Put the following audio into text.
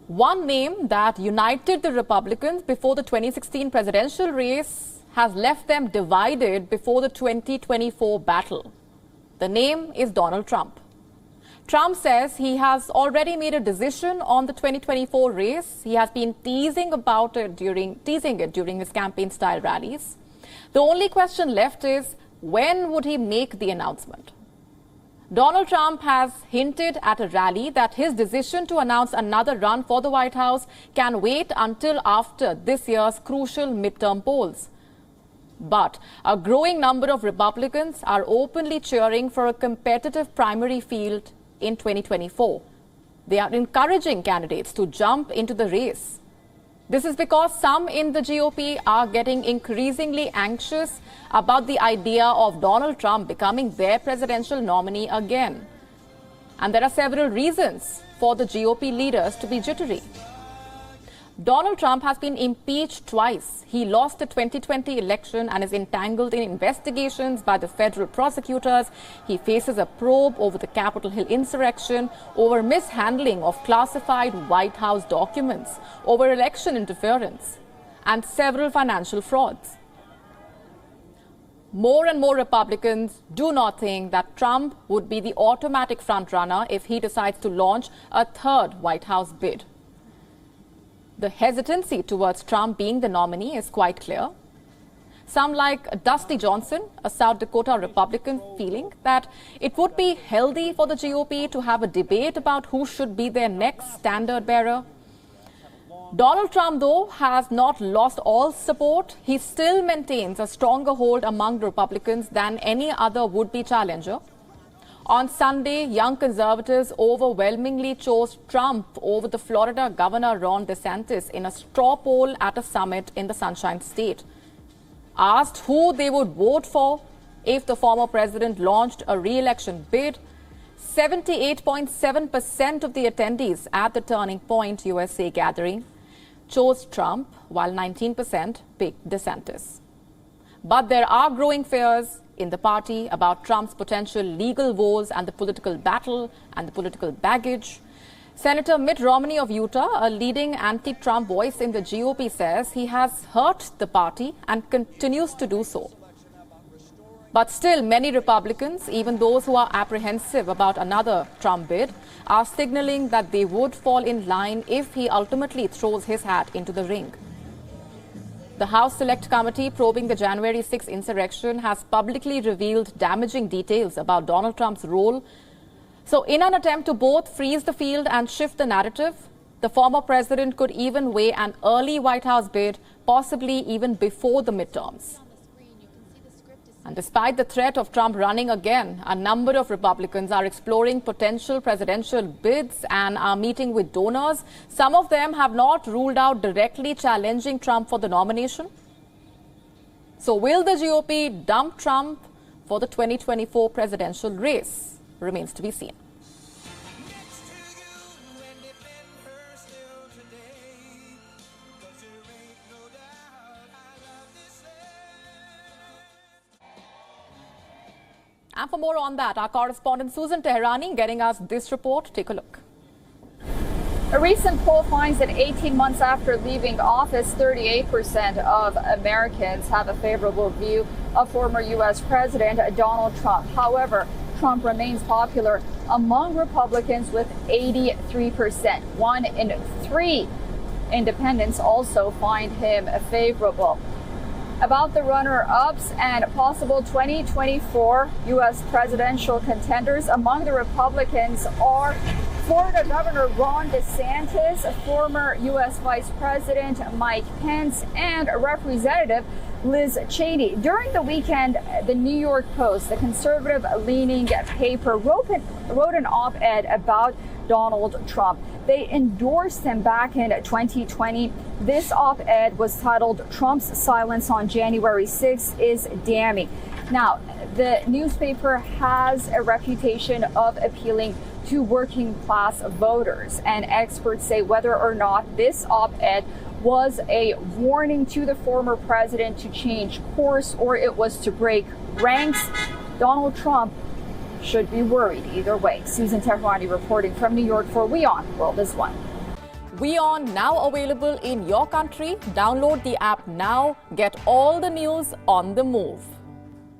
One name that united the Republicans before the 2016 presidential race has left them divided before the 2024 battle. The name is Donald Trump. Trump says he has already made a decision on the 2024 race. He has been teasing it during his campaign-style rallies. The only question left is, when would he make the announcement? Donald Trump has hinted at a rally that his decision to announce another run for the White House can wait until after this year's crucial midterm polls. But a growing number of Republicans are openly cheering for a competitive primary field in 2024. They are encouraging candidates to jump into the race. This is because some in the GOP are getting increasingly anxious about the idea of Donald Trump becoming their presidential nominee again. And there are several reasons for the GOP leaders to be jittery. Donald Trump has been impeached twice. He lost the 2020 election and is entangled in investigations by the federal prosecutors. He faces a probe over the Capitol Hill insurrection, over mishandling of classified White House documents, over election interference, and several financial frauds. More and more Republicans do not think that Trump would be the automatic frontrunner if he decides to launch a third White House bid. The hesitancy towards Trump being the nominee is quite clear. Some like Dusty Johnson, a South Dakota Republican, feeling that it would be healthy for the GOP to have a debate about who should be their next standard bearer. Donald Trump, though, has not lost all support. He still maintains a stronger hold among Republicans than any other would-be challenger. On Sunday, young conservatives overwhelmingly chose Trump over the Florida Governor Ron DeSantis in a straw poll at a summit in the Sunshine State. Asked who they would vote for if the former president launched a re-election bid, 78.7% of the attendees at the Turning Point USA gathering chose Trump, while 19% picked DeSantis. But there are growing fears in the party about Trump's potential legal woes and the political battle and the political baggage. Senator Mitt Romney of Utah, a leading anti-Trump voice in the GOP, says he has hurt the party and continues to do so. But still, many Republicans, even those who are apprehensive about another Trump bid, are signaling that they would fall in line if he ultimately throws his hat into the ring. The House Select Committee probing the January 6 insurrection has publicly revealed damaging details about Donald Trump's role. So in an attempt to both freeze the field and shift the narrative, the former president could even weigh an early White House bid, possibly even before the midterms. And despite the threat of Trump running again, a number of Republicans are exploring potential presidential bids and are meeting with donors. Some of them have not ruled out directly challenging Trump for the nomination. So will the GOP dump Trump for the 2024 presidential race? Remains to be seen. And for more on that, our correspondent Susan Teherani getting us this report. Take a look. A recent poll finds that 18 months after leaving office, 38% of Americans have a favorable view of former U.S. President Donald Trump. However, Trump remains popular among Republicans with 83%. 1 in 3 independents also find him favorable. About the runner-ups and possible 2024 U.S. presidential contenders among the Republicans are Florida Governor Ron DeSantis, former U.S. Vice President Mike Pence, and Representative Liz Cheney. During the weekend, the New York Post, the conservative-leaning paper, wrote an op-ed about Donald Trump. They endorsed him back in 2020. This op-ed was titled "Trump's Silence on January 6th is Damning." Now, the newspaper has a reputation of appealing to working class voters, and experts say whether or not this op-ed was a warning to the former president to change course or it was to break ranks, Donald Trump should be worried either way. Susan Teherani reporting from New York for WION World is One. WION now available in your country. Download the app now. Get all the news on the move.